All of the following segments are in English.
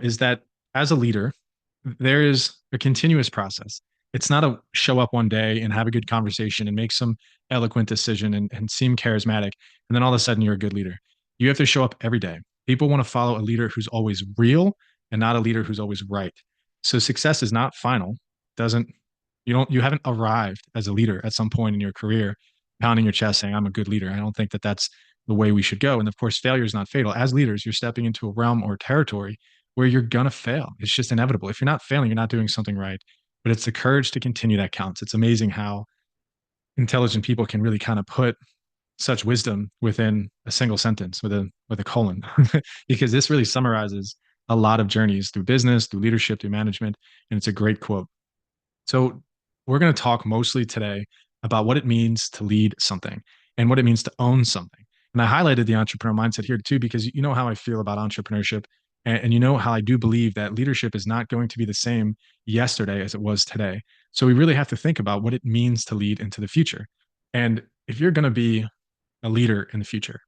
is that as a leader, there is a continuous process. It's not a show up one day and have a good conversation and make some eloquent decision and seem charismatic, and then all of a sudden you're a good leader. You have to show up every day. People want to follow a leader who's always real and not a leader who's always right. So success is not final. Doesn't you haven't arrived as a leader at some point in your career, pounding your chest saying, I'm a good leader. I don't think that that's the way we should go. And of course, failure is not fatal. As leaders, you're stepping into a realm or territory where you're gonna fail. It's just inevitable. If you're not failing, you're not doing something right. But it's the courage to continue that counts. It's amazing how intelligent people can really kind of put such wisdom within a single sentence with a colon, because this really summarizes a lot of journeys through business, through leadership, through management, and it's a great quote. So we're going to talk mostly today about what it means to lead something and what it means to own something. And I highlighted the entrepreneur mindset here too, because you know how I feel about entrepreneurship. And you know how I do believe that leadership is not going to be the same yesterday as it was today. So we really have to think about what it means to lead into the future. And if you're going to be a leader in the future,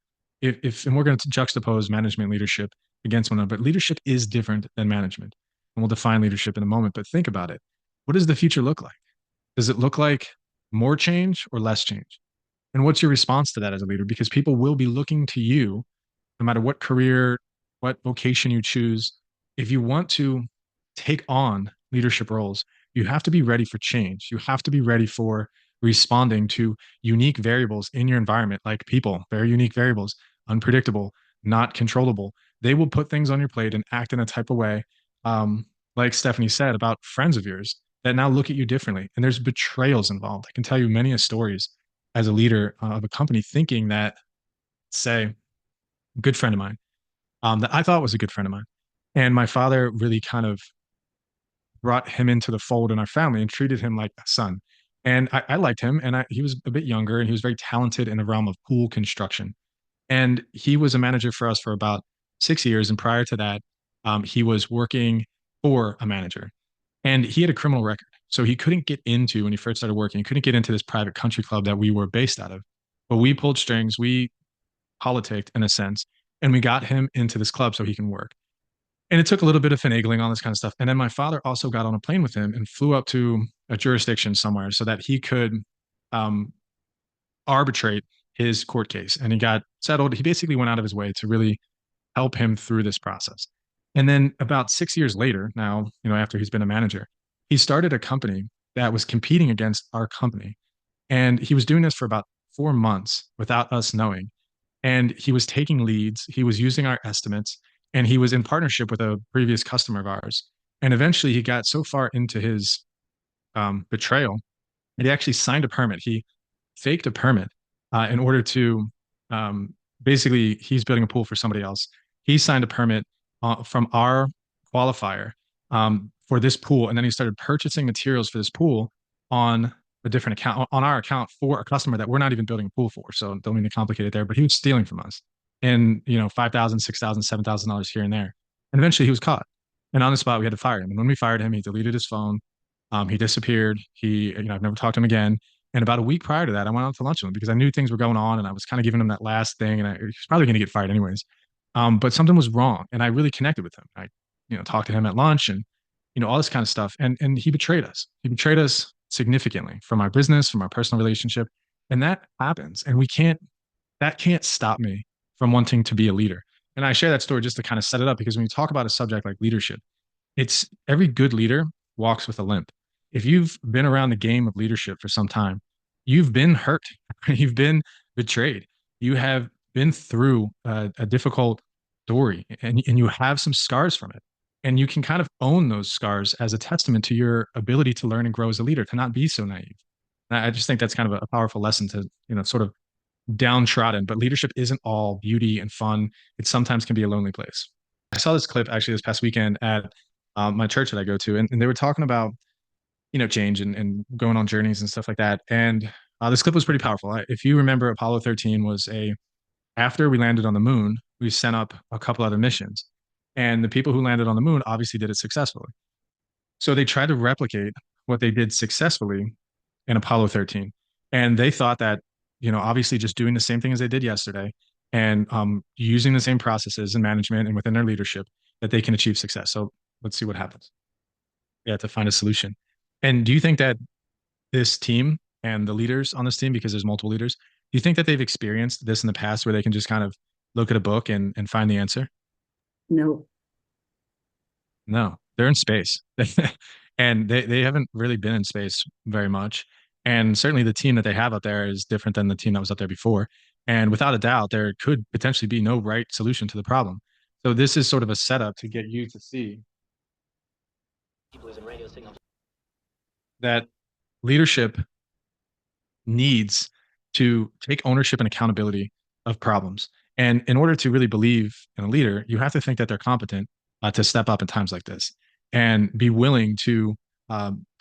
and we're going to juxtapose management leadership against one another, but leadership is different than management. And we'll define leadership in a moment, but think about it. What does the future look like? Does it look like more change or less change? And what's your response to that as a leader? Because people will be looking to you, no matter what career, what vocation you choose. If you want to take on leadership roles, you have to be ready for change. You have to be ready for responding to unique variables in your environment, like people, very unique variables, unpredictable, not controllable. They will put things on your plate and act in a type of way, like Stephanie said, about friends of yours that now look at you differently. And there's betrayals involved. I can tell you many stories as a leader of a company thinking that, say, a good friend of mine, that I thought was a good friend of mine. And my father really kind of brought him into the fold in our family and treated him like a son. And I liked him, and he was a bit younger, and he was very talented in the realm of pool construction. And he was a manager for us for about 6 years. And prior to that, he was working for a manager, and he had a criminal record. So he couldn't get into, when he first started working, he couldn't get into this private country club that we were based out of. But we pulled strings, we politicked in a sense, and we got him into this club so he can work. And it took a little bit of finagling, all this kind of stuff. And then my father also got on a plane with him and flew up to a jurisdiction somewhere so that he could um, arbitrate his court case. And he got settled. He basically went out of his way to really help him through this process. And then about 6 years later, now, after he's been a manager, he started a company that was competing against our company. And he was doing this for about 4 months without us knowing. And he was taking leads, he was using our estimates, and he was in partnership with a previous customer of ours. And eventually he got so far into his betrayal that he actually signed a permit. He faked a permit in order to basically, he's building a pool for somebody else. He signed a permit from our qualifier for this pool, and then he started purchasing materials for this pool on a different account, on our account, for a customer that we're not even building a pool for. So don't mean to complicate it there, but he was stealing from us, and $5,000, $6,000, $7,000 here and there. And eventually he was caught, and on the spot we had to fire him. And when we fired him, he deleted his phone. He disappeared. I've never talked to him again. And about a week prior to that, I went out to lunch with him because I knew things were going on, and I was kind of giving him that last thing, and he was probably going to get fired anyways. But something was wrong, and I really connected with him. I, talked to him at lunch, and all this kind of stuff. And he betrayed us. He betrayed us significantly from our business, from our personal relationship, and that happens. And that can't stop me from wanting to be a leader. And I share that story just to kind of set it up, because when you talk about a subject like leadership, it's every good leader walks with a limp. If you've been around the game of leadership for some time, you've been hurt, you've been betrayed, you have been through a difficult story, and you have some scars from it. And you can kind of own those scars as a testament to your ability to learn and grow as a leader, to not be so naive. And I just think that's kind of a powerful lesson to, sort of downtrodden. But leadership isn't all beauty and fun. It sometimes can be a lonely place. I saw this clip actually this past weekend at my church that I go to, and they were talking about, change and going on journeys and stuff like that. And this clip was pretty powerful. If you remember, Apollo 13 was after we landed on the moon, we sent up a couple other missions. And the people who landed on the moon obviously did it successfully. So they tried to replicate what they did successfully in Apollo 13. And they thought that, obviously just doing the same thing as they did yesterday, and using the same processes and management and within their leadership, that they can achieve success. So let's see what happens. Yeah, to find a solution. And do you think that this team and the leaders on this team, because there's multiple leaders, do you think that they've experienced this in the past where they can just kind of look at a book and find the answer? No. No, they're in space. And they haven't really been in space very much. And certainly the team that they have out there is different than the team that was out there before. And without a doubt, there could potentially be no right solution to the problem. So this is sort of a setup to get you to see that leadership needs to take ownership and accountability of problems. And in order to really believe in a leader, you have to think that they're competent to step up in times like this and be willing to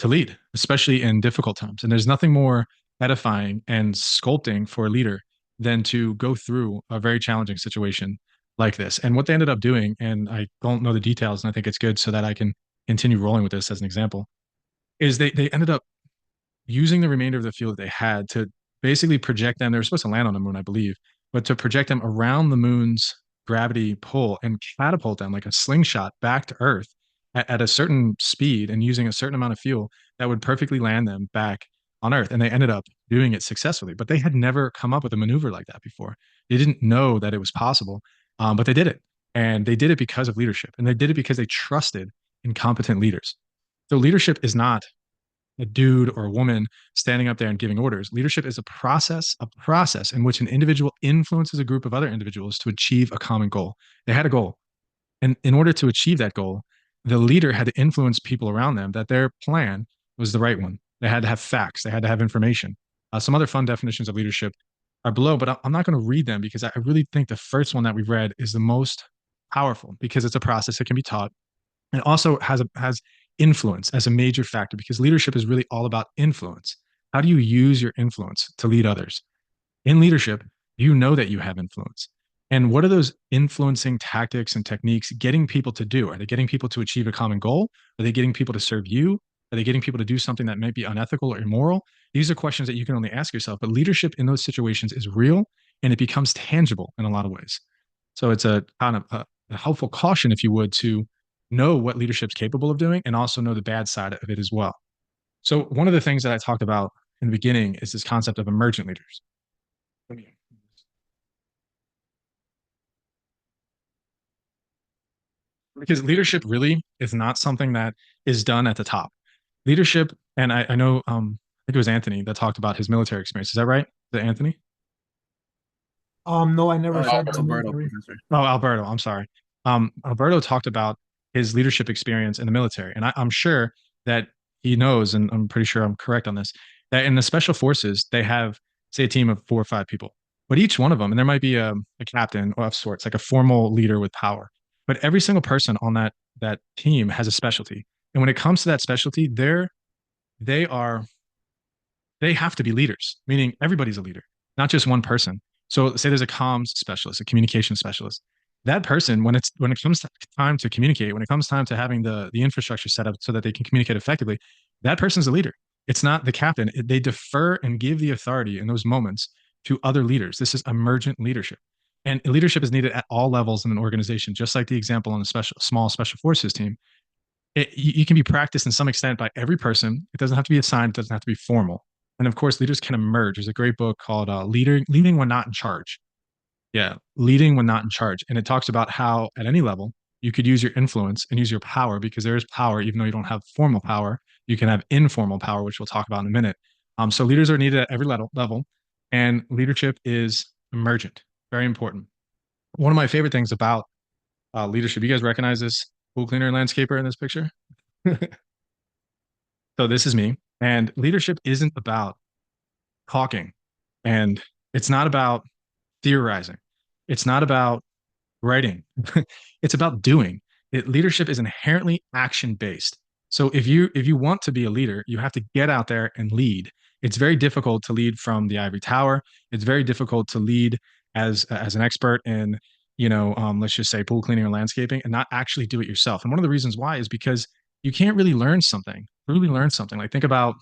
lead, especially in difficult times. And there's nothing more edifying and sculpting for a leader than to go through a very challenging situation like this. And what they ended up doing, and I don't know the details, and I think it's good so that I can continue rolling with this as an example, is they ended up using the remainder of the fuel that they had to basically project them. They were supposed to land on the moon, I believe, but to project them around the moon's gravity pull and catapult them like a slingshot back to Earth at a certain speed and using a certain amount of fuel that would perfectly land them back on Earth. And they ended up doing it successfully, but they had never come up with a maneuver like that before. They didn't know that it was possible, but they did it. And they did it because of leadership. And they did it because they trusted in competent leaders. So leadership is not a dude or a woman standing up there and giving orders. Leadership is a process in which an individual influences a group of other individuals to achieve a common goal. They had a goal. And in order to achieve that goal, the leader had to influence people around them that their plan was the right one. They had to have facts, they had to have information. Some other fun definitions of leadership are below, but I'm not going to read them because I really think the first one that we've read is the most powerful because it's a process that can be taught and also has influence as a major factor because leadership is really all about influence. How do you use your influence to lead others? In leadership, you know that you have influence. And what are those influencing tactics and techniques getting people to do? Are they getting people to achieve a common goal? Are they getting people to serve you? Are they getting people to do something that might be unethical or immoral? These are questions that you can only ask yourself. But leadership in those situations is real and it becomes tangible in a lot of ways. So it's a kind of a helpful caution, if you would, to know what leadership's capable of doing and also know the bad side of it as well. So one of the things that I talked about in the beginning is this concept of emergent leaders. Because leadership really is not something that is done at the top. Leadership, and I know, I think it was Anthony that talked about his military experience. Is that right? Is it Anthony? No, I never served in the Alberto, military. professor. Oh, Alberto, I'm sorry. Alberto talked about his leadership experience in the military, and I'm sure that he knows, and I'm pretty sure I'm correct on this, that in the special forces they have, say, a team of 4 or 5 people, but each one of them, and there might be a captain of sorts, like a formal leader with power, but every single person on that team has a specialty, and when it comes to that specialty, they are they have to be leaders, meaning everybody's a leader, not just one person. So say there's a comms specialist, a communication specialist. That person, when it comes to time to communicate, when it comes time to having the infrastructure set up so that they can communicate effectively, that person's a leader. It's not the captain. They defer and give the authority in those moments to other leaders. This is emergent leadership. And leadership is needed at all levels in an organization, just like the example on the small special forces team. You can be practiced in some extent by every person. It doesn't have to be assigned. It doesn't have to be formal. And of course, leaders can emerge. There's a great book called Leading When Not in Charge. Yeah, Leading When Not in Charge. And it talks about how at any level you could use your influence and use your power because there is power, even though you don't have formal power. You can have informal power, which we'll talk about in a minute. So leaders are needed at every level, and leadership is emergent, very important. One of my favorite things about leadership, you guys recognize this pool cleaner and landscaper in this picture? So this is me. And leadership isn't about talking, and it's not about theorizing. It's not about writing. It's about doing. Leadership is inherently action based. So if you want to be a leader, you have to get out there and lead. It's very difficult to lead from the ivory tower. It's very difficult to lead as an expert in, let's just say pool cleaning or landscaping and not actually do it yourself. And one of the reasons why is because you can't really learn something. Like think about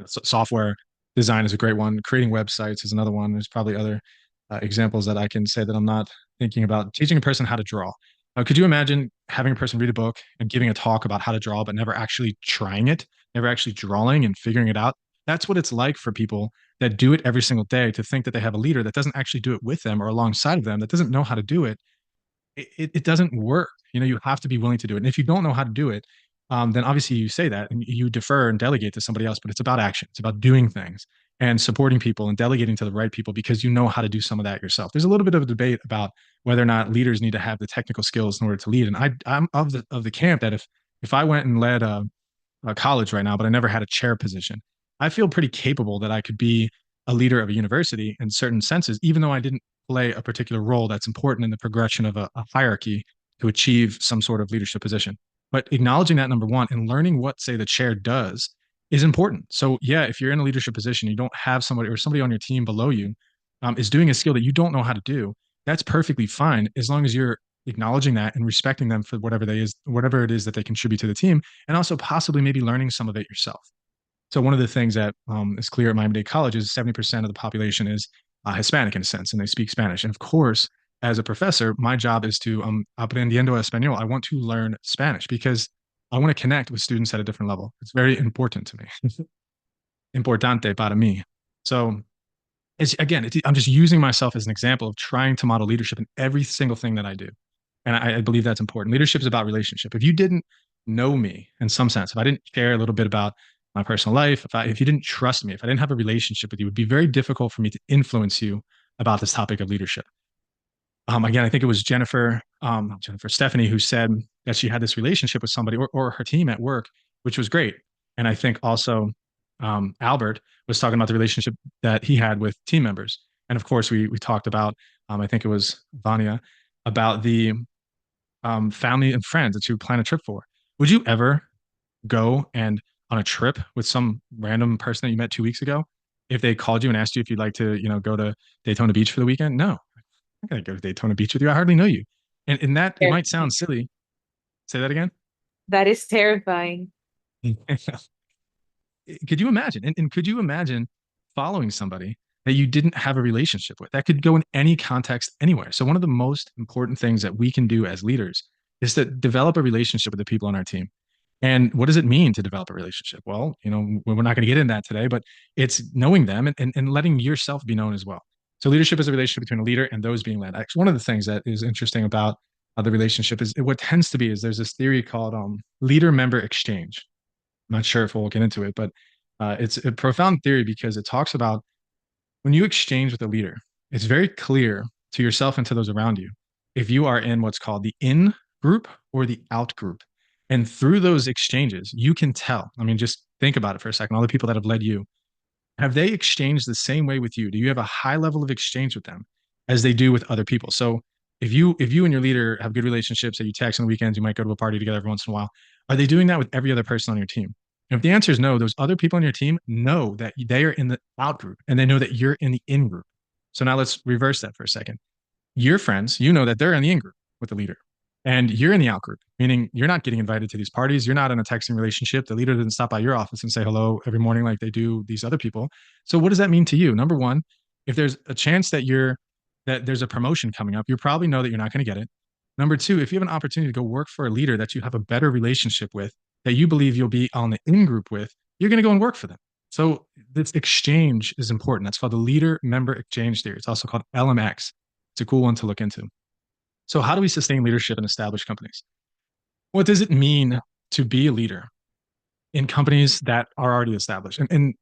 software design is a great one. Creating websites is another one. There's probably other examples that I can say that I'm not thinking about. Teaching a person how to draw. Could you imagine having a person read a book and giving a talk about how to draw, but never actually trying it, never actually drawing and figuring it out? That's what it's like for people that do it every single day to think that they have a leader that doesn't actually do it with them or alongside of them, that doesn't know how to do it. It doesn't work. You have to be willing to do it. And if you don't know how to do it, then obviously you say that and you defer and delegate to somebody else. But it's about action. It's about doing things and supporting people and delegating to the right people because you know how to do some of that yourself. There's a little bit of a debate about whether or not leaders need to have the technical skills in order to lead. And I'm of the camp that if I went and led a college right now, but I never had a chair position, I feel pretty capable that I could be a leader of a university in certain senses, even though I didn't play a particular role that's important in the progression of a hierarchy to achieve some sort of leadership position. But acknowledging that, number one, and learning what, say, the chair does is important. So, yeah, if you're in a leadership position, you don't have somebody or somebody on your team below you is doing a skill that you don't know how to do, that's perfectly fine as long as you're acknowledging that and respecting them for whatever it is that they contribute to the team, and also possibly maybe learning some of it yourself. So one of the things that is clear at Miami Dade College is 70% of the population is Hispanic in a sense, and they speak Spanish. And of course, as a professor, my job is to aprendiendo español. I want to learn Spanish because I want to connect with students at a different level. It's very important to me. Importante para mí. So I'm just using myself as an example of trying to model leadership in every single thing that I do. And I believe that's important. Leadership is about relationship. If you didn't know me in some sense, if I didn't share a little bit about my personal life, if you didn't trust me, if I didn't have a relationship with you, it would be very difficult for me to influence you about this topic of leadership. Again, I think it was Jennifer Stephanie, who said that she had this relationship with somebody or her team at work, which was great. And I think also Albert was talking about the relationship that he had with team members. And of course, we talked about, I think it was Vanya, about the family and friends that you plan a trip for. Would you ever go and on a trip with some random person that you met 2 weeks ago if they called you and asked you if you'd like to, go to Daytona Beach for the weekend? No, I'm gonna go to Daytona Beach with you. I hardly know you. And that it might sound silly. Say that again. That is terrifying. Could you imagine? And could you imagine following somebody that you didn't have a relationship with? That could go in any context, anywhere. So one of the most important things that we can do as leaders is to develop a relationship with the people on our team. And what does it mean to develop a relationship? Well, we're not going to get into that today, but it's knowing them and letting yourself be known as well. So leadership is a relationship between a leader and those being led. Actually, one of the things that is interesting about the relationship is what tends to be is there's this theory called leader member exchange. I'm not sure if we'll get into it, but it's a profound theory because it talks about when you exchange with a leader, it's very clear to yourself and to those around you if you are in what's called the in group or the out group. And through those exchanges, you can tell. I mean, just think about it for a second. All the people that have led you, have they exchanged the same way with you? Do you have a high level of exchange with them as they do with other people? So if you and your leader have good relationships that you text on the weekends, you might go to a party together every once in a while. Are they doing that with every other person on your team? And if the answer is no, those other people on your team know that they are in the out group and they know that you're in the in group. So now let's reverse that for a second. Your friends, you know that they're in the in group with the leader and you're in the out group, meaning you're not getting invited to these parties. You're not in a texting relationship. The leader didn't stop by your office and say hello every morning like they do these other people. So what does that mean to you? Number one, if there's a chance that there's a promotion coming up, you probably know that you're not going to get it. Number two, if you have an opportunity to go work for a leader that you have a better relationship with, that you believe you'll be on the in group with, you're going to go and work for them. So this exchange is important. That's called the leader member exchange theory. It's also called LMX. It's a cool one to look into. So how do we sustain leadership in established companies? What does it mean to be a leader in companies that are already established? And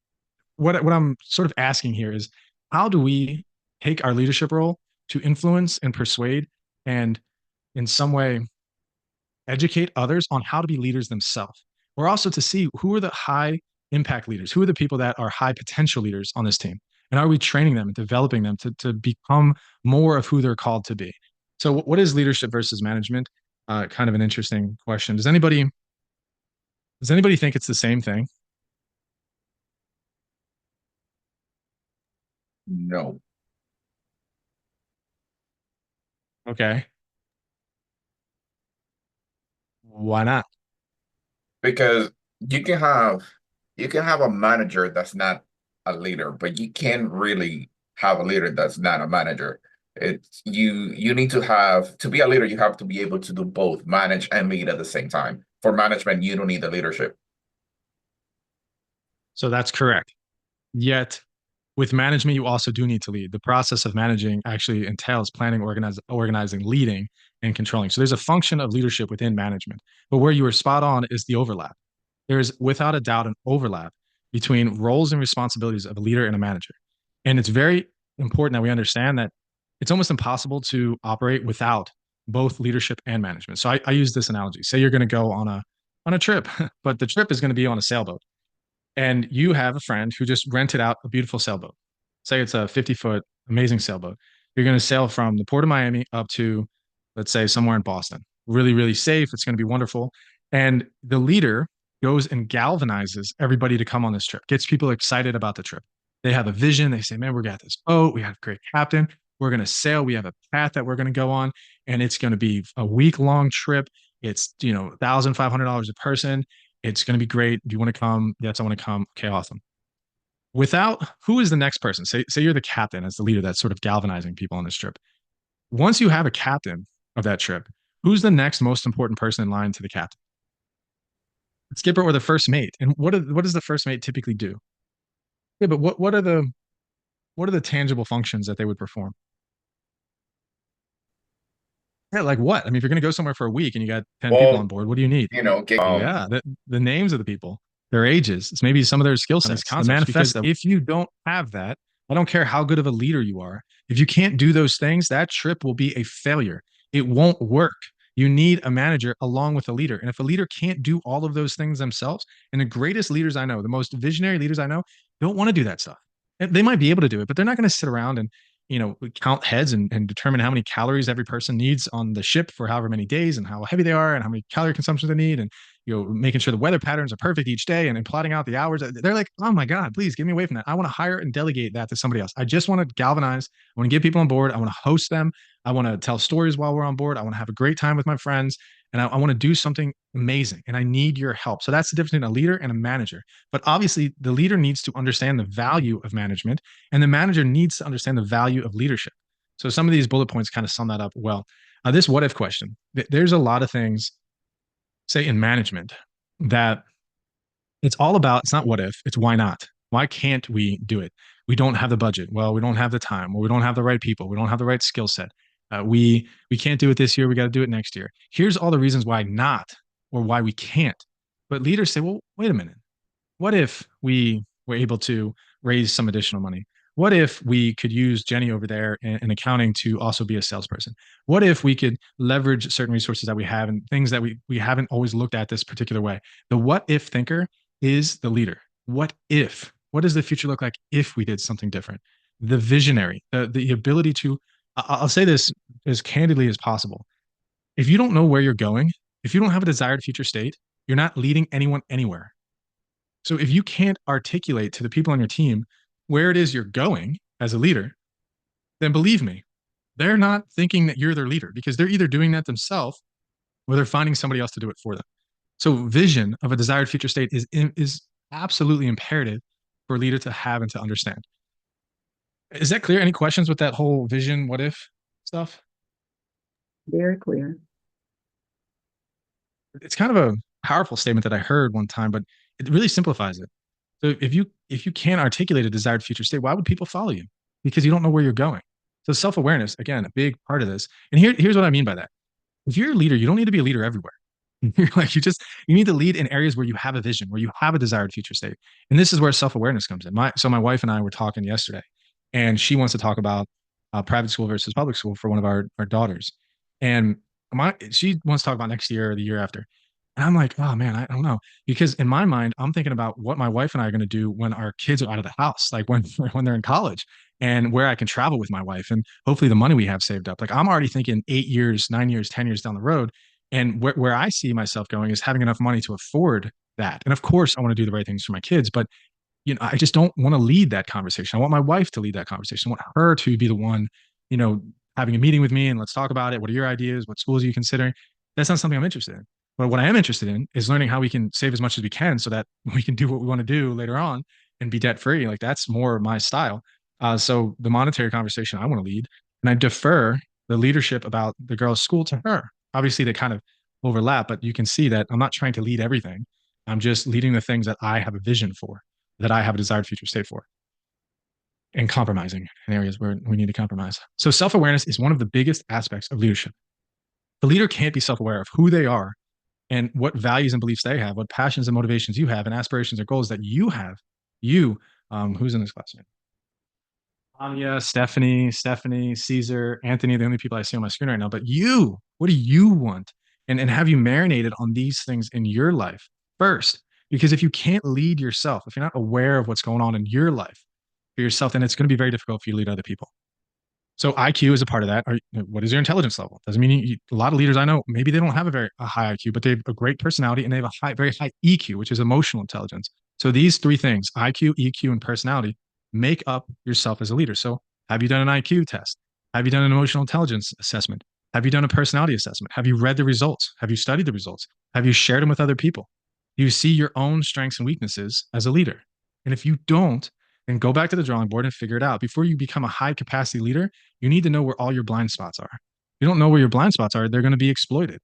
what I'm sort of asking here is how do we take our leadership role to influence and persuade and in some way educate others on how to be leaders themselves, or also to see who are the high impact leaders, who are the people that are high potential leaders on this team, and are we training them and developing them to become more of who they're called to be? So what is leadership versus management? Kind of an interesting question. Does anybody think it's the same thing? No, Okay. Why not? because you can have you can have a manager that's not a leader, but you can't really have a leader that's not a manager. You need to be a leader, you have to be able to do both, manage and lead at the same time. For management, you don't need the leadership. So that's correct. Yet with management, you also do need to lead. The process of managing actually entails planning, organizing, leading, and controlling. So there's a function of leadership within management. But where you are spot on is the overlap. There is without a doubt an overlap between roles and responsibilities of a leader and a manager. And it's very important that we understand that it's almost impossible to operate without both leadership and management. So I use this analogy. Say you're going to go on a trip, but the trip is going to be on a sailboat and you have a friend who just rented out a beautiful sailboat. Say it's a 50-foot amazing sailboat. You're going to sail from the port of Miami up to, let's say, somewhere in Boston. Really, really safe. It's going to be wonderful. And the leader goes and galvanizes everybody to come on this trip, gets people excited about the trip. They have a vision. They say, man, we're going to this boat. We have a great captain. We're going to sail. We have a path that we're going to go on. And it's going to be a week-long trip. It's, $1,500 a person. It's going to be great. Do you want to come? Yes, I want to come. Okay, awesome. Without who is the next person? Say you're the captain as the leader that's sort of galvanizing people on this trip. Once you have a captain of that trip, who's the next most important person in line to the captain? The skipper or the first mate. And what does the first mate typically do? Yeah, but what are the tangible functions that they would perform? Yeah, like what? I mean, if you're going to go somewhere for a week and you got 10 people on Well, board, what do you need? Yeah, the names of the people, their ages, it's maybe some of their skill sets, the manifest. If you don't have that, I don't care how good of a leader you are. If you can't do those things, that trip will be a failure. It won't work. You need a manager along with a leader. And if a leader can't do all of those things themselves, and the greatest leaders I know, the most visionary leaders I know, don't want to do that stuff. And they might be able to do it, but they're not going to sit around and count heads and determine how many calories every person needs on the ship for however many days and how heavy they are and how many calorie consumption they need and making sure the weather patterns are perfect each day and plotting out the hours. They're like, oh my God, please get me away from that. I want to hire and delegate that to somebody else. I just want to galvanize. I want to get people on board. I want to host them. I want to tell stories while we're on board. I want to have a great time with my friends. And I want to do something amazing. And I need your help. So that's the difference between a leader and a manager. But obviously, the leader needs to understand the value of management, and the manager needs to understand the value of leadership. So some of these bullet points kind of sum that up well. This what if question, there's a lot of things, say in management, that it's all about, it's not what if, it's why not? Why can't we do it? We don't have the budget. Well, we don't have the time. Well, we don't have the right people. We don't have the right skill set. We can't do it this year. We got to do it next year. Here's all the reasons why not, or why we can't. But leaders say, well, wait a minute. What if we were able to raise some additional money? What if we could use Jenny over there in accounting to also be a salesperson? What if we could leverage certain resources that we have and things that we haven't always looked at this particular way? The what if thinker is the leader. What if? What does the future look like if we did something different? The visionary, the ability to, I'll say this as candidly as possible. If you don't know where you're going, if you don't have a desired future state, you're not leading anyone anywhere. So if you can't articulate to the people on your team where it is you're going as a leader, then believe me, they're not thinking that you're their leader because they're either doing that themselves or they're finding somebody else to do it for them. So vision of a desired future state is absolutely imperative for a leader to have and to understand. Is that clear? Any questions with that whole vision, what if stuff? Very clear. It's kind of a powerful statement that I heard one time, but it really simplifies it. So if you can't articulate a desired future state, why would people follow you? Because you don't know where you're going. So self-awareness, again, a big part of this. And here's what I mean by that. If you're a leader, you don't need to be a leader everywhere. You're like, you need to lead in areas where you have a vision, where you have a desired future state. And this is where self-awareness comes in. My wife and I were talking yesterday, and she wants to talk about private school versus public school for one of our daughters. And she wants to talk about next year or the year after. And I'm like, oh man, I don't know. Because in my mind, I'm thinking about what my wife and I are going to do when our kids are out of the house, like when they're in college, and where I can travel with my wife and hopefully the money we have saved up. Like I'm already thinking 8 years, 9 years, 10 years down the road. And where I see myself going is having enough money to afford that. And of course, I want to do the right things for my kids, but I just don't want to lead that conversation. I want my wife to lead that conversation. I want her to be the one, having a meeting with me and let's talk about it. What are your ideas? What schools are you considering? That's not something I'm interested in. But what I am interested in is learning how we can save as much as we can so that we can do what we want to do later on and be debt free. Like that's more my style. So the monetary conversation I want to lead And I defer the leadership about the girls' school to her. Obviously, they kind of overlap, but you can see that I'm not trying to lead everything. I'm just leading the things that I have a vision for, that I have a desired future state for, and compromising in areas where we need to compromise. So self awareness is one of the biggest aspects of leadership. The leader can't be self aware of who they are and what values and beliefs they have, what passions and motivations you have, and aspirations or goals that you have. You, who's in this class? Anya, Stephanie, Caesar, Anthony, the only people I see on my screen right now. But you, what do you want? And have you marinated on these things in your life first? Because if you can't lead yourself, if you're not aware of what's going on in your life for yourself, then it's going to be very difficult for you to lead other people. So IQ is a part of that. What is your intelligence level? Doesn't mean a lot of leaders I know, maybe they don't have a high IQ, but they have a great personality and they have a very high EQ, which is emotional intelligence. So these three things, IQ, EQ, and personality, make up yourself as a leader. So have you done an IQ test? Have you done an emotional intelligence assessment? Have you done a personality assessment? Have you read the results? Have you studied the results? Have you shared them with other people? You see your own strengths and weaknesses as a leader. And if you don't, then go back to the drawing board and figure it out. Before you become a high capacity leader, you need to know where all your blind spots are. If you don't know where your blind spots are, they're going to be exploited,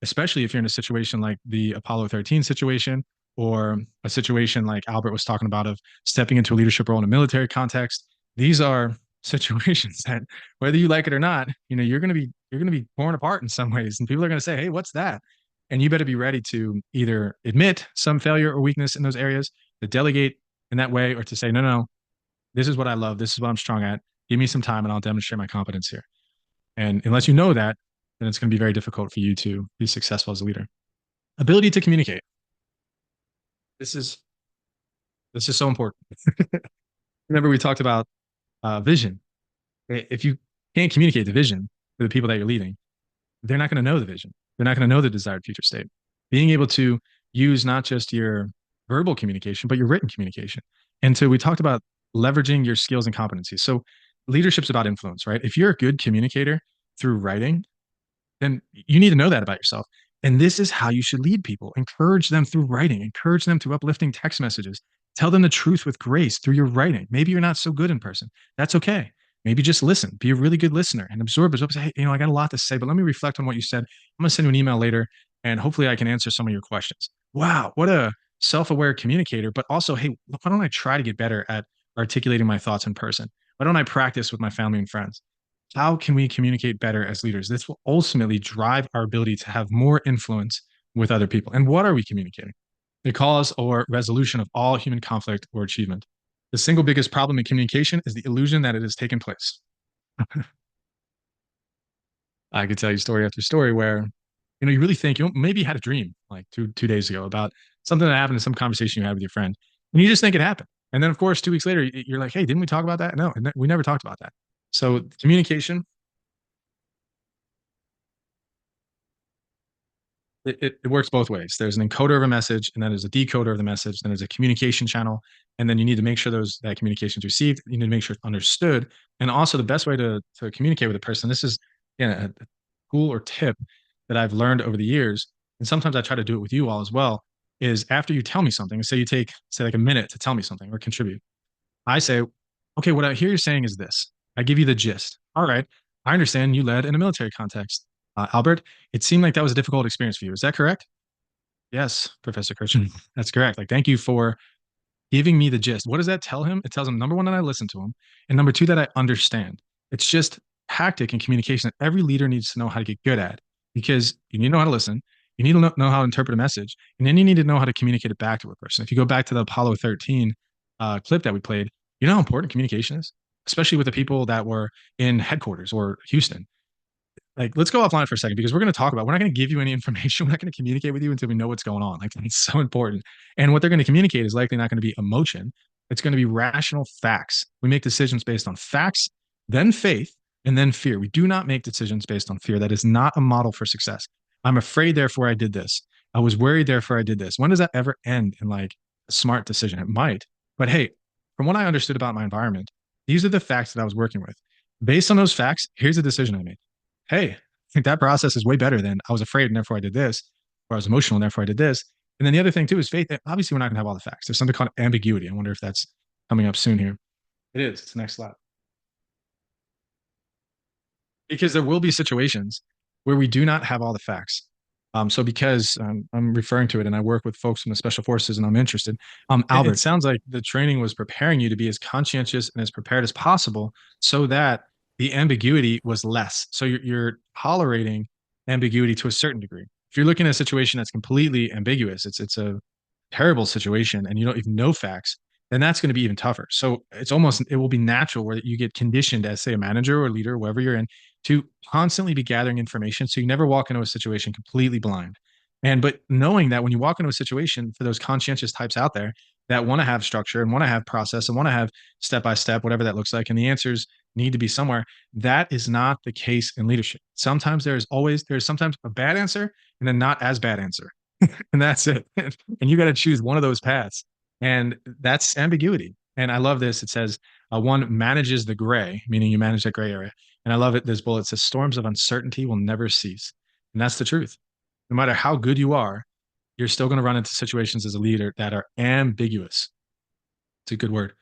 especially if you're in a situation like the Apollo 13 situation or a situation like Albert was talking about of stepping into a leadership role in a military context. These are situations that whether you like it or not, you're going to be torn apart in some ways. And people are going to say, hey, what's that? And you better be ready to either admit some failure or weakness in those areas, to delegate in that way, or to say, no, no, this is what I love. This is what I'm strong at. Give me some time and I'll demonstrate my competence here. And unless you know that, then it's going to be very difficult for you to be successful as a leader. Ability to communicate. This is so important. Remember, we talked about vision. If you can't communicate the vision to the people that you're leading, they're not going to know the vision. They're not going to know the desired future state. Being able to use not just your verbal communication, but your written communication. And so we talked about leveraging your skills and competencies. So leadership's about influence, right? If you're a good communicator through writing, then you need to know that about yourself. And this is how you should lead people. Encourage them through writing, encourage them through uplifting text messages. Tell them the truth with grace through your writing. Maybe you're not so good in person. That's okay. Maybe just listen, be a really good listener and absorb it. Say, hey, I got a lot to say, but let me reflect on what you said. I'm going to send you an email later and hopefully I can answer some of your questions. Wow, what a self-aware communicator, but also, hey, why don't I try to get better at articulating my thoughts in person? Why don't I practice with my family and friends? How can we communicate better as leaders? This will ultimately drive our ability to have more influence with other people. And what are we communicating? The cause or resolution of all human conflict or achievement. The single biggest problem in communication is the illusion that it has taken place. I could tell you story after story where, you really think, maybe you had a dream like two days ago about something that happened in some conversation you had with your friend, and you just think it happened. And then, of course, 2 weeks later, you're like, hey, didn't we talk about that? No, we never talked about that. So communication, it works both ways. There's an encoder of a message, and then there's a decoder of the message. Then there's a communication channel, and then you need to make sure that communication is received. You need to make sure it's understood, and also the best way to communicate with a person. This is again a tool or tip that I've learned over the years, and sometimes I try to do it with you all as well. Is after you tell me something, say you take like a minute to tell me something or contribute, I say, okay, what I hear you saying is this. I give you the gist. All right, I understand you led in a military context. Albert, it seemed like that was a difficult experience for you. Is that correct? Yes, Professor Kirchner. That's correct. Like, thank you for giving me the gist. What does that tell him? It tells him, number one, that I listen to him, and number two, that I understand. It's just tactic and communication that every leader needs to know how to get good at, because you need to know how to listen. You need to know how to interpret a message, and then you need to know how to communicate it back to a person. If you go back to the Apollo 13 clip that we played, you know how important communication is, especially with the people that were in headquarters or Houston. Like, let's go offline for a second because we're not going to give you any information. We're not going to communicate with you until we know what's going on. Like, it's so important. And what they're going to communicate is likely not going to be emotion. It's going to be rational facts. We make decisions based on facts, then faith, and then fear. We do not make decisions based on fear. That is not a model for success. I'm afraid, therefore I did this. I was worried, therefore I did this. When does that ever end in like a smart decision? It might. But hey, from what I understood about my environment, these are the facts that I was working with. Based on those facts, here's the decision I made. Hey, I think that process is way better than I was afraid and therefore I did this, or I was emotional and therefore I did this. And then the other thing too is faith. Obviously, we're not going to have all the facts. There's something called ambiguity. I wonder if that's coming up soon here. It is. It's the next slide. because there will be situations where we do not have all the facts. So because I'm referring to it and I work with folks from the special forces and I'm interested, Albert, it sounds like the training was preparing you to be as conscientious and as prepared as possible so that the ambiguity was less. So you're tolerating ambiguity to a certain degree. If you're looking at a situation that's completely ambiguous, it's a terrible situation and you don't even know facts, then that's going to be even tougher. So it will be natural where you get conditioned as, say, a manager or leader, wherever you're in, to constantly be gathering information. So you never walk into a situation completely blind. But knowing that when you walk into a situation for those conscientious types out there that want to have structure and want to have process and want to have step by step, whatever that looks like, and the answers need to be somewhere, that is not the case in leadership. Sometimes there's sometimes a bad answer and then not as bad answer. And that's it. And you got to choose one of those paths. And that's ambiguity. And I love this. It says one manages the gray, meaning you manage that gray area. And I love it. This bullet says storms of uncertainty will never cease. And that's the truth. No matter how good you are, you're still going to run into situations as a leader that are ambiguous. It's a good word.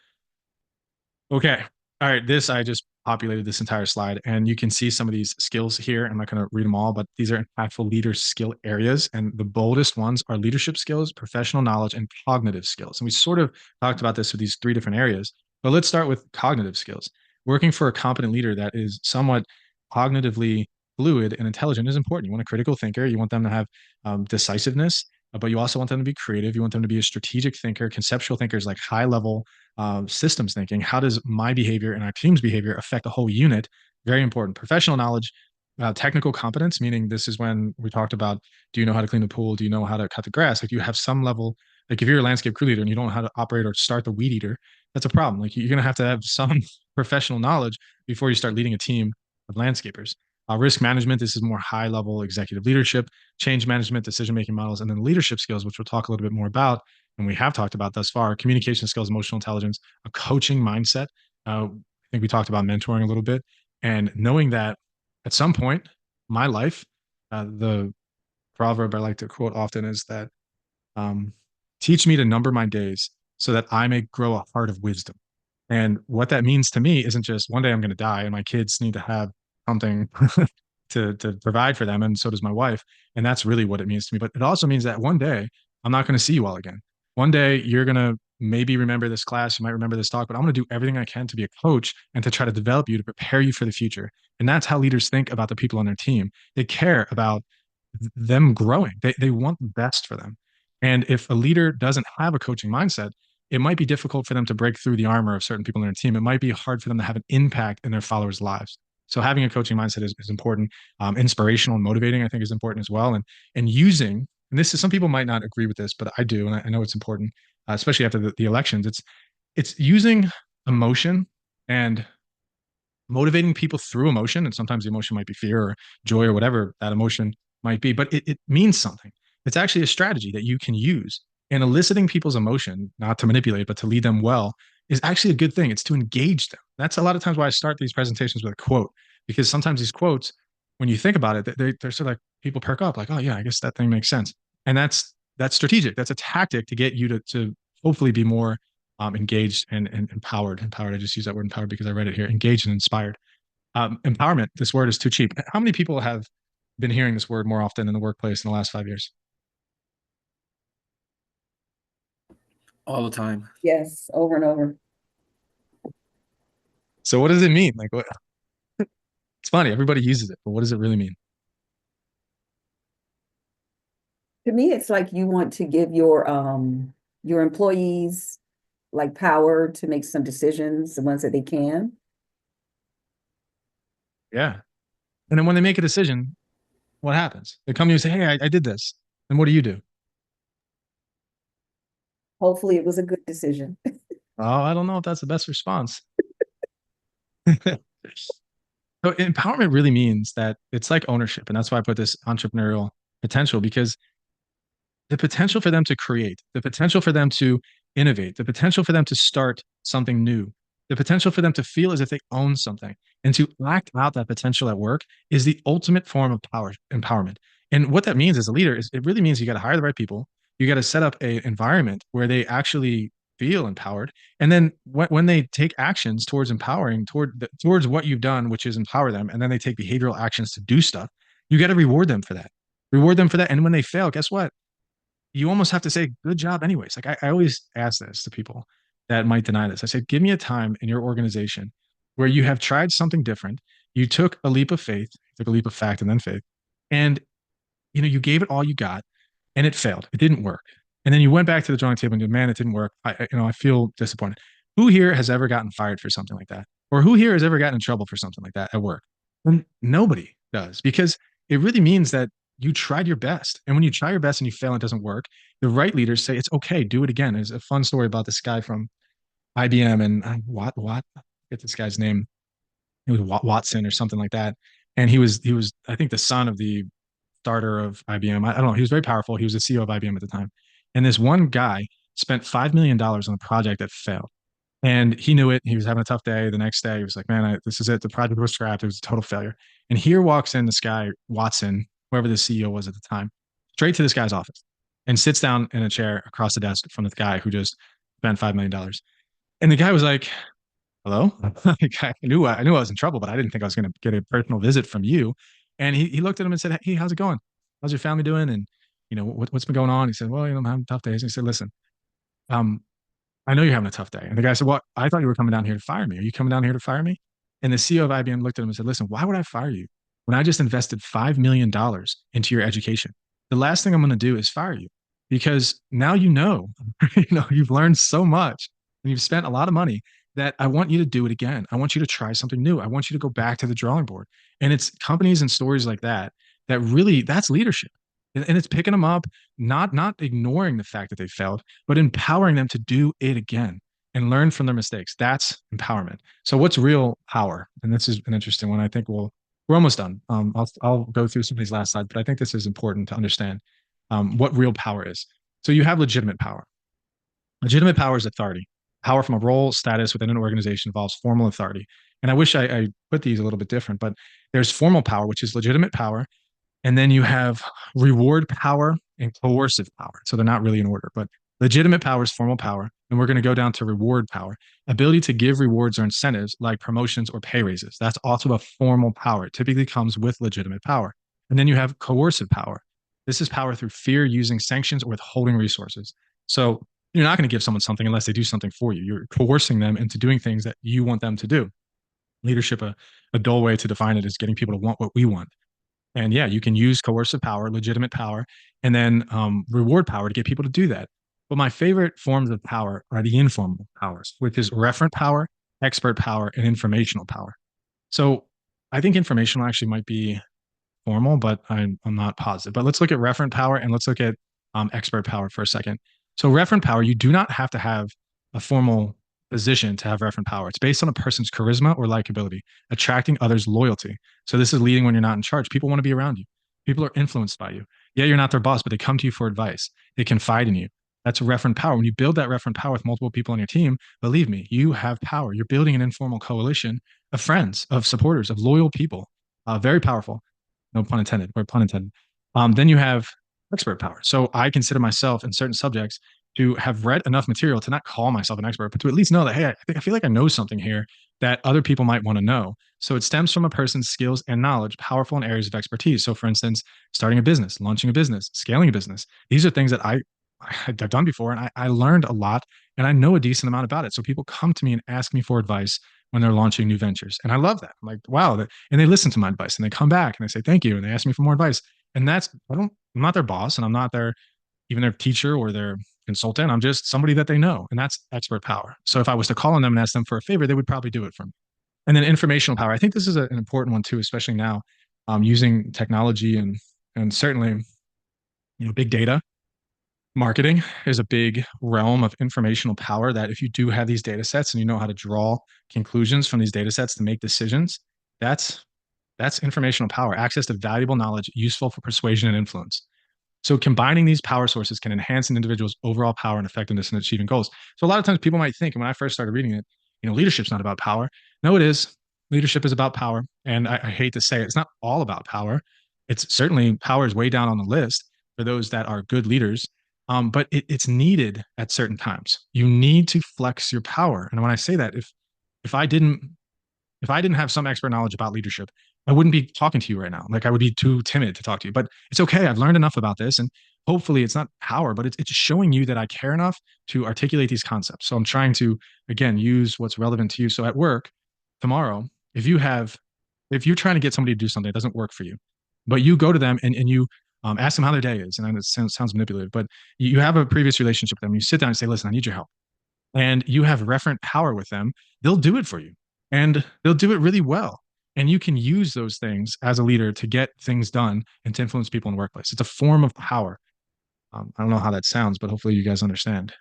Okay. All right. I just populated this entire slide and you can see some of these skills here. I'm not going to read them all, but these are impactful leader skill areas. And the boldest ones are leadership skills, professional knowledge, and cognitive skills. And we sort of talked about this with these three different areas, but let's start with cognitive skills. Working for a competent leader that is somewhat cognitively fluid and intelligent is important. You want a critical thinker. You want them to have decisiveness, but you also want them to be creative. You want them to be a strategic thinker. Conceptual thinkers, like high level systems thinking. How does my behavior and our team's behavior affect the whole unit? Very important. Professional knowledge, technical competence, meaning this is when we talked about, do you know how to clean the pool? Do you know how to cut the grass? Like you have some level, like if you're a landscape crew leader and you don't know how to operate or start the weed eater, that's a problem. Like you're going to have some professional knowledge before you start leading a team of landscapers. Risk management, this is more high level executive leadership, change management, decision making models, and then leadership skills, which we'll talk a little bit more about. And we have talked about thus far: communication skills, emotional intelligence, a coaching mindset. I think we talked about mentoring a little bit, and knowing that at some point, my life, the proverb I like to quote often is that teach me to number my days so that I may grow a heart of wisdom. And what that means to me isn't just one day I'm going to die and my kids need to have something to provide for them, and so does my wife. And that's really what it means to me. But it also means that one day I'm not going to see you all again. One day you're going to maybe remember this class, you might remember this talk, but I'm going to do everything I can to be a coach and to try to develop you, to prepare you for the future. And that's how leaders think about the people on their team. They care about them growing. They want the best for them. And if a leader doesn't have a coaching mindset, it might be difficult for them to break through the armor of certain people in their team. It might be hard for them to have an impact in their followers' lives. So having a coaching mindset is important. Inspirational and motivating, I think, is important as well. And using, and this is, some people might not agree with this, but I do, and I know it's important, especially after the elections. It's using emotion and motivating people through emotion. And sometimes the emotion might be fear or joy or whatever that emotion might be, but it means something. It's actually a strategy that you can use. And eliciting people's emotion, not to manipulate, but to lead them well, is actually a good thing. It's to engage them. That's a lot of times why I start these presentations with a quote, because sometimes these quotes, when you think about it, they're sort of like, people perk up, like, oh yeah, I guess that thing makes sense. And that's strategic. That's a tactic to get you to hopefully be more engaged and empowered. Empowered. I just use that word empowered because I read it here. Engaged and inspired. Empowerment. This word is too cheap. How many people have been hearing this word more often in the workplace in the last 5 years? All the time. Yes, over and over. So what does it mean? Like, what? It's funny. Everybody uses it, but what does it really mean? To me, it's like you want to give your employees like power to make some decisions, the ones that they can. Yeah. And then when they make a decision, what happens? They come to you and say, hey, I did this. And what do you do? Hopefully it was a good decision. Oh, I don't know if that's the best response. So empowerment really means that it's like ownership. And that's why I put this entrepreneurial potential, because the potential for them to create, the potential for them to innovate, the potential for them to start something new, the potential for them to feel as if they own something and to act out that potential at work is the ultimate form of power empowerment. And what that means as a leader is it really means you got to hire the right people. You got to set up an environment where they actually feel empowered. And then when they take actions towards empowering, towards what you've done, which is empower them, and then they take behavioral actions to do stuff, you got to reward them for that. Reward them for that. And when they fail, guess what? You almost have to say, good job, anyways. Like I always ask this to people that might deny this. I say, give me a time in your organization where you have tried something different. You took a leap of faith, took a leap of fact and then faith, and you gave it all you got and it failed. It didn't work. And then you went back to the drawing table and you, man, it didn't work. I feel disappointed. Who here has ever gotten fired for something like that? Or who here has ever gotten in trouble for something like that at work? And nobody does, because it really means that you tried your best. And when you try your best and you fail and it doesn't work, the right leaders say, it's okay, do it again. There's a fun story about this guy from IBM and I get this guy's name. It was Watson or something like that. And he was, I think, the son of the starter of IBM. I don't know. He was very powerful. He was the CEO of IBM at the time. And this one guy spent $5 million on a project that failed. And he knew it. He was having a tough day. The next day, he was like, man, this is it. The project was scrapped. It was a total failure. And here walks in this guy, Watson, whoever the CEO was at the time, straight to this guy's office and sits down in a chair across the desk from the guy who just spent $5 million. And the guy was like, hello? Like, I knew I was in trouble, but I didn't think I was going to get a personal visit from you. And he looked at him and said, hey, how's it going? How's your family doing? And, what's been going on? He said, well, I'm having tough days. And he said, listen, I know you're having a tough day. And the guy said, well, I thought you were coming down here to fire me. Are you coming down here to fire me? And the CEO of IBM looked at him and said, listen, why would I fire you when I just invested $5 million into your education? The last thing I'm going to do is fire you, because now you've learned so much and you've spent a lot of money that I want you to do it again. I want you to try something new. I want you to go back to the drawing board. And it's companies and stories like that really, that's leadership. And it's picking them up, not ignoring the fact that they failed, but empowering them to do it again and learn from their mistakes. That's empowerment. So what's real power? And this is an interesting one. I think we're almost done. I'll go through some of these last slides, but I think this is important to understand what real power is. So you have legitimate power. Legitimate power is authority. Power from a role, status within an organization involves formal authority. And I wish I put these a little bit different, but there's formal power, which is legitimate power. And then you have reward power and coercive power. So they're not really in order, but legitimate power is formal power. And we're going to go down to reward power, ability to give rewards or incentives like promotions or pay raises. That's also a formal power. It typically comes with legitimate power. And then you have coercive power. This is power through fear, using sanctions, or withholding resources. So you're not going to give someone something unless they do something for you. You're coercing them into doing things that you want them to do. Leadership, a dull way to define it, is getting people to want what we want. And yeah, you can use coercive power, legitimate power, and then reward power to get people to do that. But my favorite forms of power are the informal powers, which is referent power, expert power, and informational power. So I think informational actually might be formal, but I'm not positive. But let's look at referent power and let's look at expert power for a second. So referent power, you do not have to have a formal position to have referent power. It's based on a person's charisma or likability, attracting others' loyalty. So this is leading when you're not in charge. People want to be around you. People are influenced by you. Yeah, you're not their boss, but they come to you for advice. They confide in you. That's referent power. When you build that referent power with multiple people on your team, believe me, you have power. You're building an informal coalition of friends, of supporters, of loyal people. Very powerful. No pun intended, or pun intended. Then you have expert power. So I consider myself in certain subjects to have read enough material to not call myself an expert, but to at least know that, hey, I feel like I know something here that other people might want to know. So it stems from a person's skills and knowledge, powerful in areas of expertise. So for instance, starting a business, launching a business, scaling a business. These are things that I've done before, and I learned a lot, and I know a decent amount about it. So people come to me and ask me for advice when they're launching new ventures. And I love that. I'm like, wow. And they listen to my advice and they come back and they say, thank you. And they ask me for more advice. And I'm not their boss, and I'm not even their teacher or their consultant. I'm just somebody that they know. And that's expert power. So if I was to call on them and ask them for a favor, they would probably do it for me. And then informational power. I think this is an important one too, especially now, using technology and certainly, big data. Marketing is a big realm of informational power that if you do have these data sets and you know how to draw conclusions from these data sets to make decisions, that's informational power, access to valuable knowledge useful for persuasion and influence. So combining these power sources can enhance an individual's overall power and effectiveness in achieving goals. So a lot of times people might think, and when I first started reading it, leadership's not about power. No, it is. Leadership is about power. And I hate to say it, it's not all about power. It's certainly power is way down on the list for those that are good leaders. But it's needed at certain times. You need to flex your power. And when I say that, if I didn't if I didn't have some expert knowledge about leadership, I wouldn't be talking to you right now. Like I would be too timid to talk to you. But it's okay. I've learned enough about this, and hopefully, it's not power, but it's showing you that I care enough to articulate these concepts. So I'm trying to again use what's relevant to you. So at work tomorrow, if you're trying to get somebody to do something that doesn't work for you, but you go to them and you ask them how their day is, and it sounds manipulative, but you have a previous relationship with them. You sit down and say, "Listen, I need your help," and you have referent power with them. They'll do it for you, and they'll do it really well. And you can use those things as a leader to get things done and to influence people in the workplace. It's a form of power. I don't know how that sounds, but hopefully you guys understand.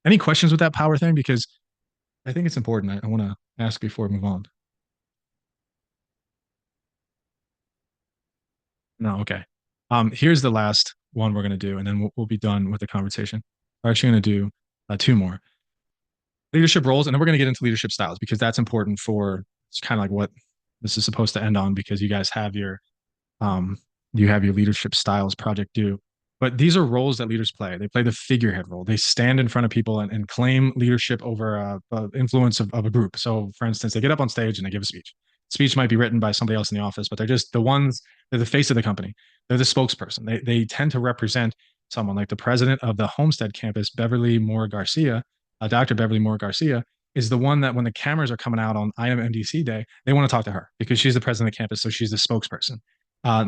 Any questions with that power thing? Because I think it's important. I want to ask before we move on. No, okay. Here's the last one we're going to do, and then we'll be done with the conversation. We're actually going to do two more leadership roles, and then we're going to get into leadership styles because that's important for it's kind of like what this is supposed to end on because you guys have um, your leadership styles project due. But these are roles that leaders play. They play the figurehead role. They stand in front of people and claim leadership over influence of a group. So, for instance, they get up on stage and they give a speech. Speech might be written by somebody else in the office, but they're just the ones. They're the face of the company. They're the spokesperson. They tend to represent someone like the president of the Homestead campus, Beverly Moore Garcia, Dr. Beverly Moore Garcia, is the one that when the cameras are coming out on IMMDC Day, they want to talk to her because she's the president of the campus, so she's the spokesperson.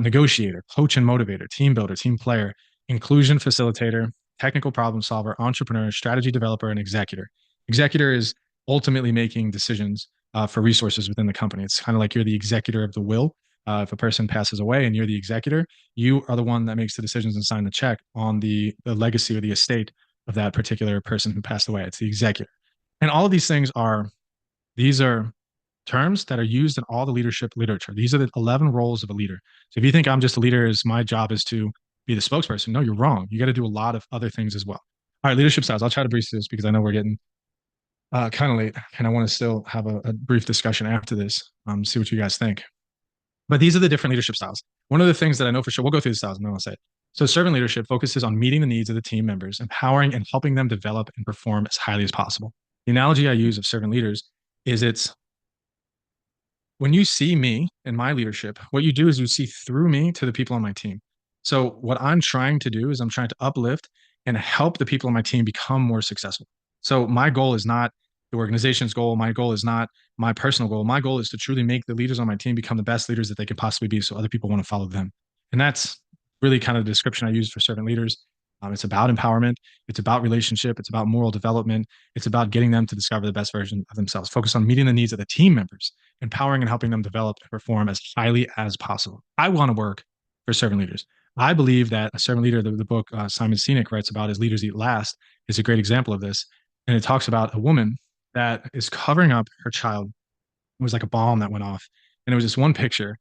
Negotiator, coach and motivator, team builder, team player, inclusion facilitator, technical problem solver, entrepreneur, strategy developer, and executor. Executor is ultimately making decisions for resources within the company. It's kind of like you're the executor of the will. If a person passes away and you're the executor, you are the one that makes the decisions and sign the check on the legacy or the estate of that particular person who passed away. It's the executor. And all of these are terms that are used in all the leadership literature. These are the 11 roles of a leader. So if you think I'm just a leader, my job is to be the spokesperson, no, you're wrong. You got to do a lot of other things as well. All right, leadership styles. I'll try to breeze through this because I know we're getting kind of late and I want to still have a brief discussion after this, see what you guys think. But these are the different leadership styles. One of the things that I know for sure, we'll go through the styles and then I'll say it. So servant leadership focuses on meeting the needs of the team members, empowering and helping them develop and perform as highly as possible. The analogy I use of servant leaders is it's when you see me in my leadership, what you do is you see through me to the people on my team. So what I'm trying to do is I'm trying to uplift and help the people on my team become more successful. So my goal is not the organization's goal. My goal is not my personal goal. My goal is to truly make the leaders on my team become the best leaders that they can possibly be so other people want to follow them. And that's really kind of the description I use for servant leaders. It's about empowerment. It's about relationship. It's about moral development. It's about getting them to discover the best version of themselves. Focus on meeting the needs of the team members, empowering and helping them develop and perform as highly as possible. I want to work for servant leaders. I believe that a servant leader, the book Simon Sinek writes about, is Leaders Eat Last, is a great example of this. And it talks about a woman that is covering up her child. It was like a bomb that went off. And it was this one picture.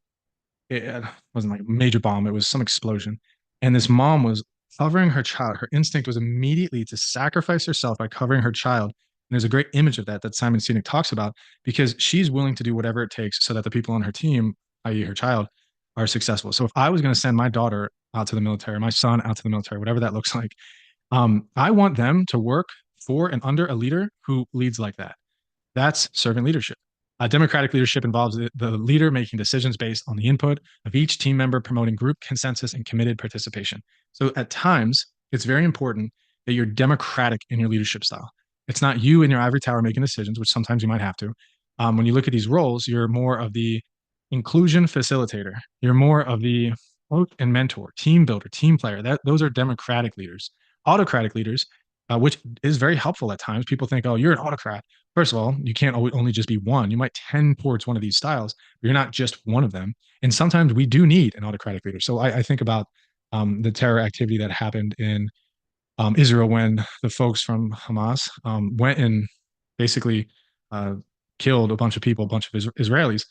It wasn't like a major bomb. It was some explosion. And this mom was covering her child. Her instinct was immediately to sacrifice herself by covering her child. And there's a great image of that Simon Sinek talks about because she's willing to do whatever it takes so that the people on her team, i.e. her child, are successful. So if I was going to send my daughter out to the military, my son out to the military, whatever that looks like, I want them to work for and under a leader who leads like that. That's servant leadership. Democratic leadership involves the leader making decisions based on the input of each team member, promoting group consensus and committed participation. So at times, it's very important that you're democratic in your leadership style. It's not you in your ivory tower making decisions, which sometimes you might have to. When you look at these roles, you're more of the inclusion facilitator. You're more of the coach and mentor, team builder, team player. Those are democratic leaders. Autocratic leaders, which is very helpful at times. People think, oh, you're an autocrat. First of all, you can't only just be one. You might tend towards one of these styles, but you're not just one of them. And sometimes we do need an autocratic leader. So I think about the terror activity that happened in Israel when the folks from Hamas went and basically killed a bunch of people, a bunch of Israelis.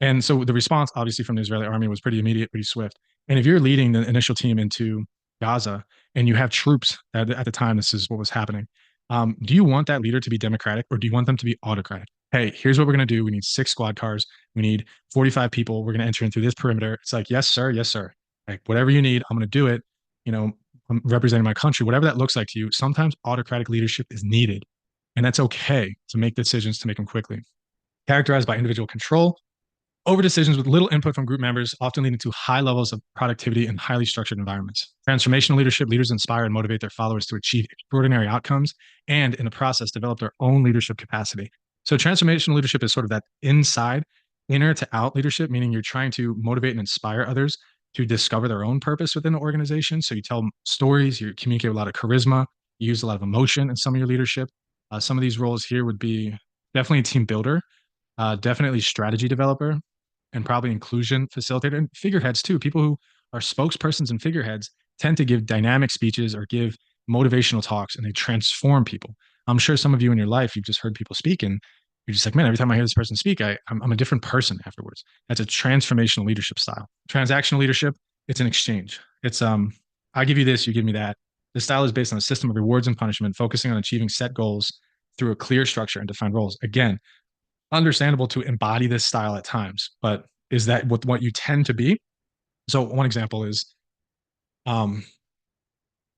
And so the response, obviously, from the Israeli army was pretty immediate, pretty swift. And if you're leading the initial team into Gaza and you have troops at the time, this is what was happening. Do you want that leader to be democratic or do you want them to be autocratic? Hey, here's what we're going to do. We need 6 squad cars. We need 45 people. We're going to enter in through this perimeter. It's like, yes, sir. Yes, sir. Like, whatever you need, I'm going to do it. You know, I'm representing my country, whatever that looks like to you, sometimes autocratic leadership is needed. And that's okay to make decisions, to make them quickly. Characterized by individual control over decisions with little input from group members, often leading to high levels of productivity in highly structured environments. Transformational leadership, leaders inspire and motivate their followers to achieve extraordinary outcomes and, in the process, develop their own leadership capacity. So, transformational leadership is sort of that inside, inner to out leadership, meaning you're trying to motivate and inspire others to discover their own purpose within the organization. So, you tell them stories, you communicate with a lot of charisma, you use a lot of emotion in some of your leadership. Some of these roles here would be definitely team builder, definitely strategy developer, and probably inclusion facilitator, and figureheads too. People who are spokespersons and figureheads tend to give dynamic speeches or give motivational talks, and they transform people. I'm sure some of you in your life, you've just heard people speak and you're just like, man, every time I hear this person speak, I'm a different person afterwards. That's a transformational leadership style. Transactional leadership, it's an exchange. It's I give you this, you give me that. The style is based on a system of rewards and punishment, focusing on achieving set goals through a clear structure and defined roles. Again, understandable to embody this style at times, but is that what you tend to be? So one example is,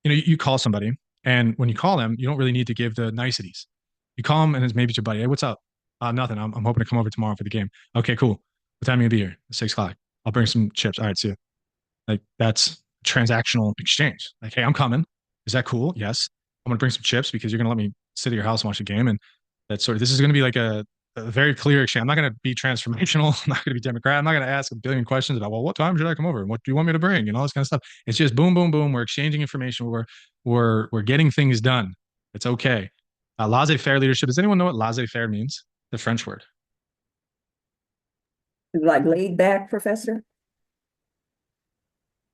you call somebody, and when you call them, you don't really need to give the niceties. You call them, and it's maybe it's your buddy. Hey, what's up? Nothing. I'm hoping to come over tomorrow for the game. Okay, cool. What time are you gonna be here? 6 o'clock. I'll bring some chips. All right, see you. Like that's transactional exchange. Like, hey, I'm coming. Is that cool? Yes. I'm gonna bring some chips because you're gonna let me sit at your house and watch a game, and that's sort of this is gonna be like a very clear exchange. I'm not going to be transformational. I'm not going to be Democrat. I'm not going to ask a billion questions about, well, what time should I come over? And what do you want me to bring? And all this kind of stuff. It's just boom, boom, boom. We're exchanging information. We're getting things done. It's okay. Laissez-faire leadership. Does anyone know what laissez-faire means? The French word. Like laid back, Professor?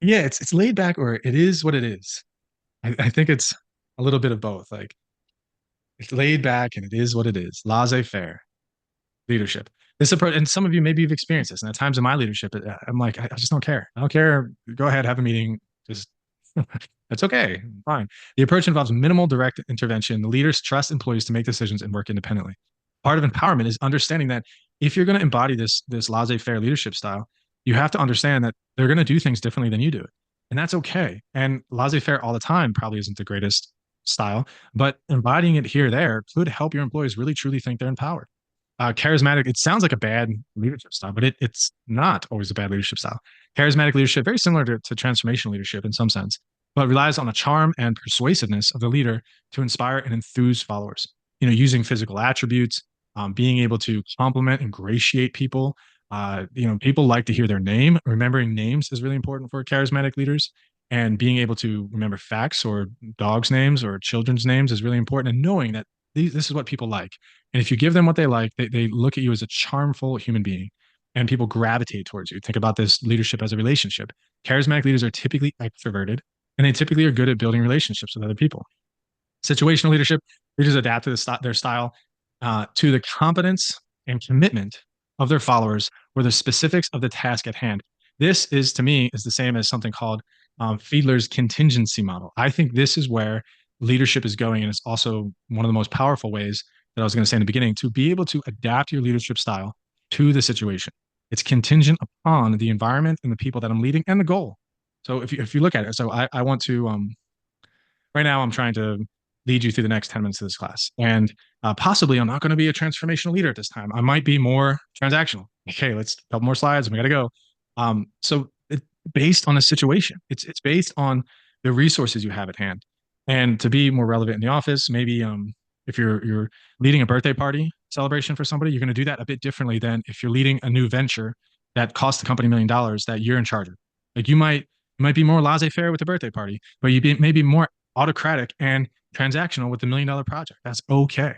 Yeah, it's laid back, or it is what it is. I think it's a little bit of both. Like it's laid back and it is what it is. Laissez-faire leadership. This approach, and some of you maybe you've experienced this. And at times in my leadership, I'm like, I just don't care. I don't care. Go ahead, have a meeting. Just that's okay. Fine. The approach involves minimal direct intervention. The leaders trust employees to make decisions and work independently. Part of empowerment is understanding that if you're going to embody this laissez-faire leadership style, you have to understand that they're going to do things differently than you do it. And that's okay. And laissez-faire all the time probably isn't the greatest style, but embodying it here, there could help your employees really truly think they're empowered. Charismatic, it sounds like a bad leadership style, but it's not always a bad leadership style. Charismatic leadership, very similar to transformational leadership in some sense, but relies on the charm and persuasiveness of the leader to inspire and enthuse followers. Using physical attributes, being able to compliment, ingratiate people. People like to hear their name. Remembering names is really important for charismatic leaders. And being able to remember facts or dogs' names or children's names is really important. And knowing that this is what people like. And if you give them what they like, they look at you as a charmful human being and people gravitate towards you. Think about this leadership as a relationship. Charismatic leaders are typically extroverted and they typically are good at building relationships with other people. Situational leadership, leaders adapt to their style to the competence and commitment of their followers or the specifics of the task at hand. This is, to me, is the same as something called Fiedler's contingency model. I think this is where leadership is going, and it's also one of the most powerful ways that I was going to say in the beginning, to be able to adapt your leadership style to the situation. It's contingent upon the environment and the people that I'm leading and the goal. So if you look at it, so I want to right now I'm trying to lead you through the next 10 minutes of this class, and possibly I'm not going to be a transformational leader at this time. I might be more transactional. Okay, let's a couple more slides and we got to go. So it's based on a situation. It's based on the resources you have at hand. And to be more relevant in the office, maybe if you're leading a birthday party celebration for somebody, you're going to do that a bit differently than if you're leading a new venture that costs the company $1 million that you're in charge of. Like you might be more laissez-faire with the birthday party, but may be more autocratic and transactional with the $1 million project. That's okay.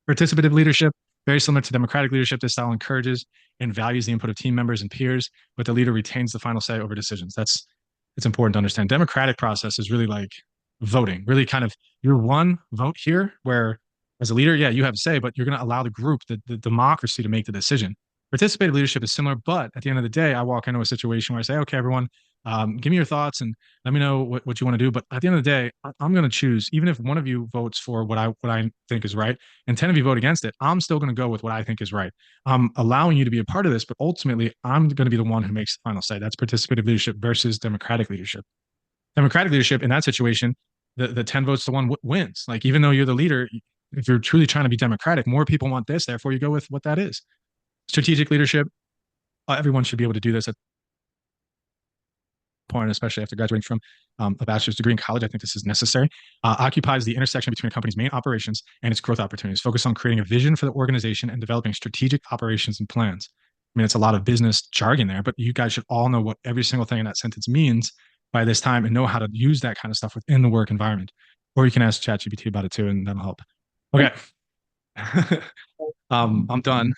Participative leadership, very similar to democratic leadership. This style encourages and values the input of team members and peers, but the leader retains the final say over decisions. It's important to understand. Democratic process is really like voting, really kind of your one vote here, where as a leader, yeah, you have a say, but you're going to allow the group, the democracy to make the decision. Participative leadership is similar, but at the end of the day, I walk into a situation where I say, okay, everyone, give me your thoughts and let me know what you want to do. But at the end of the day, I'm going to choose, even if one of you votes for what I think is right and 10 of you vote against it, I'm still going to go with what I think is right. I'm allowing you to be a part of this, but ultimately I'm going to be the one who makes the final say. That's participative leadership versus democratic leadership. Democratic leadership in that situation, the 10 votes to one wins. Like, even though you're the leader, if you're truly trying to be democratic, more people want this, therefore you go with what that is. Strategic leadership, everyone should be able to do this at point, especially after graduating from a bachelor's degree in college. I think this is necessary. Occupies the intersection between a company's main operations and its growth opportunities. Focus on creating a vision for the organization and developing strategic operations and plans. I mean, it's a lot of business jargon there, but you guys should all know what every single thing in that sentence means by this time and know how to use that kind of stuff within the work environment. Or you can ask ChatGPT about it too, and that'll help. Okay. I'm done.